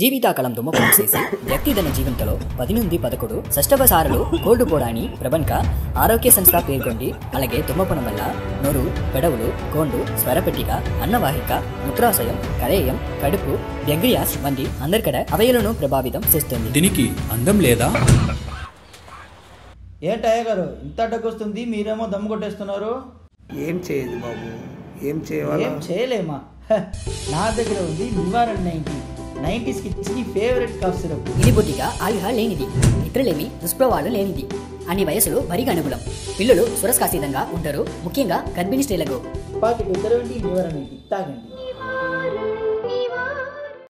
జీవితాకాలం దుమ్మకం చేసి వ్యక్తిగత జీవితంలో 10 నుండి 11 షష్టవసారాలు కోల్పోవడాన్ని ప్రబంక ఆరోగ్య సంస్థ పేర్కొంది. అలాగే దుమ్మపనం వల్ల నోరు, పెడవులు, గోండు, స్వరపెట్టిక, అన్నవాహిక, మూత్రాశయం, కలేయం, కడుపు, బ్యాంక్రియాస్ వంటి అందరికడ అవయలను ప్రభావితం చేస్తుంది. దీనికి అందం లేదా? ఏంటయ్య గారు ఇంత అడ్డకొస్తుంది, మీరేమో దమ్ము కొట్టేస్తున్నారు. ఏం చేయదు బాబు, ఏం చేయాలి? ఏం చేయలేమా? నా దగ్గర ఉంది నివారణ 90s కిడ్స్ కి ఫేవరెట్ కాఫ్ సిరప్. ఇది బొద్దిగా ఆల్కహాల్ లేనిది, నిద్రలేమి, దుష్ప్రభావాలు లేనిది, అన్ని వయసులు బరిగా అనుకూలం. పిల్లలు సురస్కాసితంగా ఉంటారు, ముఖ్యంగా గర్భిణీ స్త్రీలకు. పాకెట్ 20 నివారణ తాగండి.